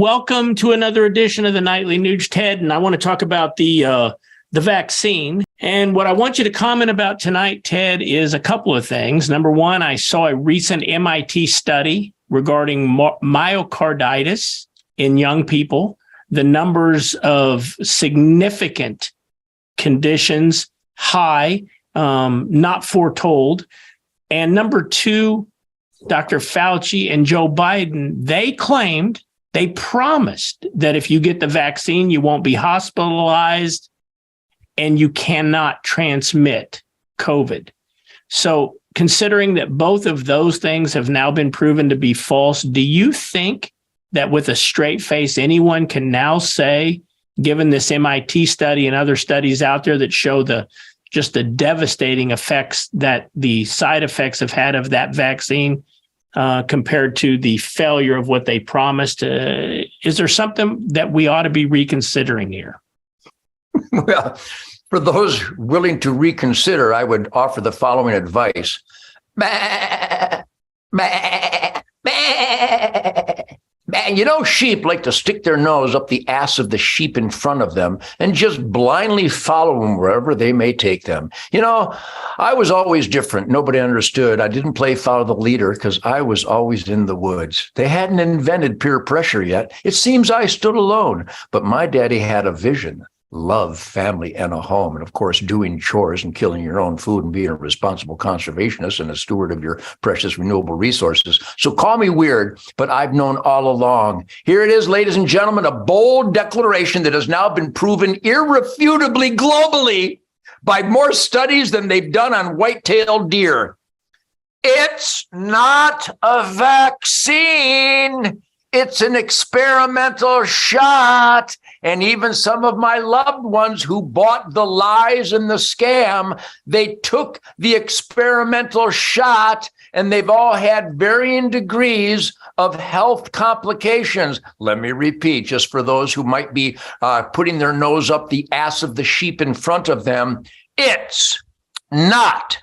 Welcome to another edition of the Nightly News, Ted, and I want to talk about the vaccine. And what I want you to comment about tonight, Ted, is a couple of things. Number one, I saw a recent MIT study regarding myocarditis in young people, the numbers of significant conditions high, not foretold. And number two, Dr. Fauci and Joe Biden, they promised that if you get the vaccine, you won't be hospitalized and you cannot transmit COVID. So considering that both of those things have now been proven to be false, do you think that with a straight face, anyone can now say, given this MIT study and other studies out there that show the devastating effects that the side effects have had of that vaccine compared to the failure of what they promised, is there something that we ought to be reconsidering here? Well, for those willing to reconsider, I would offer the following advice. Bah, bah, bah. You know, sheep like to stick their nose up the ass of the sheep in front of them and just blindly follow them wherever they may take them. You know, I was always different. Nobody understood. I didn't play follow the leader because I was always in the woods. They hadn't invented peer pressure yet. It seems I stood alone, but my daddy had a vision. Love, family, and a home. And of course, doing chores and killing your own food and being a responsible conservationist and a steward of your precious renewable resources. So call me weird, but I've known all along. Here it is, ladies and gentlemen, a bold declaration that has now been proven irrefutably globally by more studies than they've done on white-tailed deer. It's not a vaccine. It's an experimental shot. And even some of my loved ones who bought the lies and the scam, they took the experimental shot and they've all had varying degrees of health complications. Let me repeat, just for those who might be putting their nose up the ass of the sheep in front of them, it's not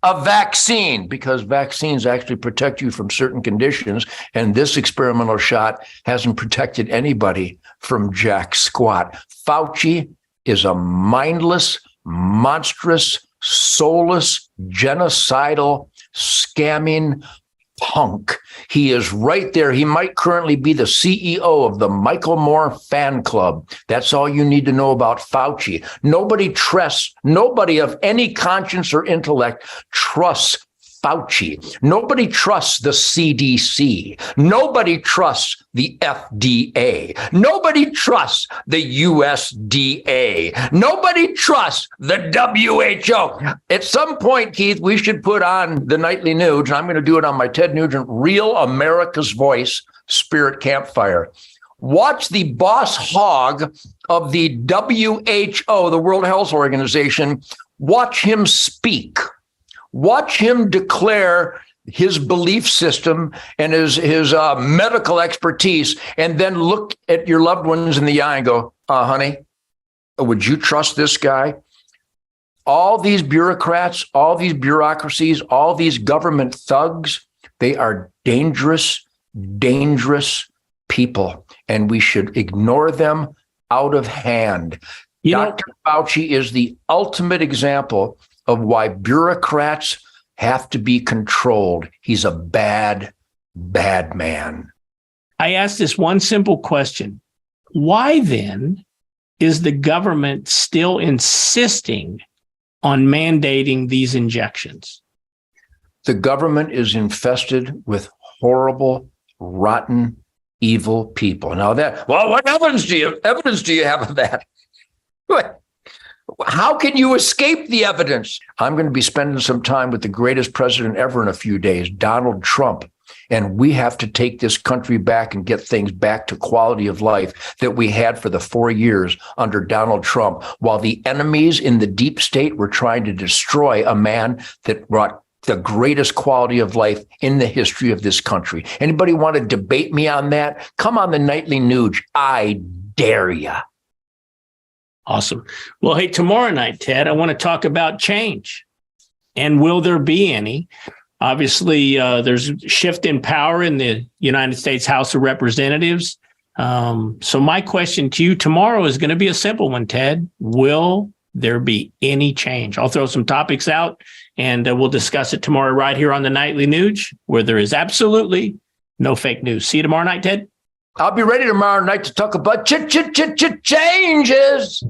a vaccine, because vaccines actually protect you from certain conditions. And this experimental shot hasn't protected anybody from jack squat. Fauci is a mindless, monstrous, soulless, genocidal, scamming punk. He is right there. He might currently be the CEO of the Michael Moore fan club. That's all you need to know about Fauci. Nobody of any conscience or intellect trusts Fauci. Nobody trusts the CDC. Nobody trusts the FDA. Nobody trusts the USDA. Nobody trusts the WHO. At some point, Keith, we should put on the Nightly News, and I'm going to do it on my Ted Nugent Real America's Voice Spirit Campfire. Watch the boss hog of the WHO, the World Health Organization. Watch him speak. Watch him declare his belief system and his medical expertise, and then look at your loved ones in the eye and go, honey, would you trust this guy? All these bureaucrats, all these bureaucracies, all these government thugs, they are dangerous, dangerous people, and we should ignore them out of hand. Dr. Fauci is the ultimate example of why bureaucrats have to be controlled. He's a bad, bad man. I asked this one simple question. Why then is the government still insisting on mandating these injections? The government is infested with horrible, rotten, evil people. Now what evidence do you have of that? How can you escape the evidence? I'm going to be spending some time with the greatest president ever in a few days, Donald Trump. And we have to take this country back and get things back to quality of life that we had for the 4 years under Donald Trump, while the enemies in the deep state were trying to destroy a man that brought the greatest quality of life in the history of this country. Anybody want to debate me on that? Come on the Nightly News. I dare ya. Awesome. Well, hey, tomorrow night, Ted, I want to talk about change. And will there be any? Obviously, there's a shift in power in the United States House of Representatives. So my question to you tomorrow is going to be a simple one, Ted. Will there be any change? I'll throw some topics out and we'll discuss it tomorrow right here on the Nightly Nuge, where there is absolutely no fake news. See you tomorrow night, Ted. I'll be ready tomorrow night to talk about changes.